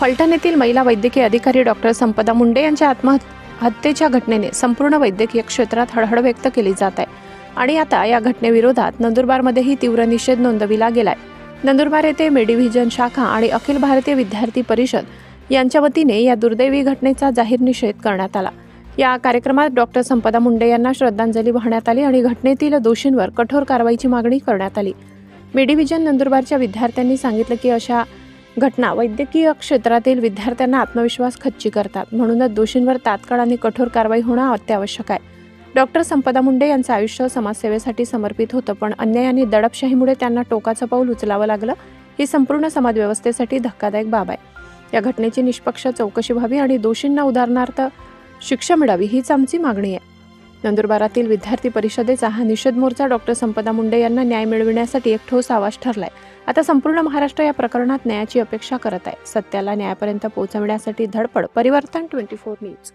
फलटण येथील महिला वैद्यकीय अधिकारी डॉक्टर संपदा मुंडे यांच्या आत्महत्येच्या घटनेने संपूर्ण वैद्यकीय क्षेत्रात हळहळ व्यक्त केली जात आहे आणि आता या घटनेविरोधात नंदुरबारमध्येही तीव्र निषेध नोंदविला गेलाय। नंदुरबार येथे मेडिव्हिजन शाखा आणि अखिल भारतीय विद्यार्थी परिषद यांच्या वतीने या दुर्दैवी घटनेचा जाहीर निषेध करण्यात आला। या कार्यक्रमात डॉक्टर संपदा मुंडे यांना श्रद्धांजली वाहण्यात आली आणि घटनेतील दोषींवर कठोर कारवाईची मागणी करण्यात आली। मेडिव्हिजन नंदुरबारच्या विद्यार्थ्यांनी सांगितलं की अशा घटना वैद्यकीय क्षेत्रातील विद्यार्थ्यांना आत्मविश्वास खच्ची करतात, म्हणूनच दोषींवर तात्काळ आणि कठोर कारवाई होणं अत्यावश्यक आहे। डॉक्टर संपदा मुंडे यांचं आयुष्य समाजसेवेसाठी समर्पित होतं, पण अन्याय आणि दडपशाहीमुळे त्यांना टोकाचं पाऊल उचलावं लागलं। ही संपूर्ण समाजव्यवस्थेसाठी धक्कादायक बाब आहे। या घटनेची निष्पक्ष चौकशी व्हावी आणि दोषींना उदाहरणार्थ शिक्षा मिळावी हीच आमची मागणी आहे। नंदुरबारातील विद्यार्थी परिषदेचा हा निषेध मोर्चा डॉक्टर संपदा मुंडे यांना न्याय मिळविण्यासाठी एक ठोस आवाज ठरलाय। आता संपूर्ण महाराष्ट्र या प्रकरणात न्यायाची अपेक्षा करत आहे। सत्याला न्यायापर्यंत पोहोचवण्यासाठी धडपड। परिवर्तन 24 न्यूज।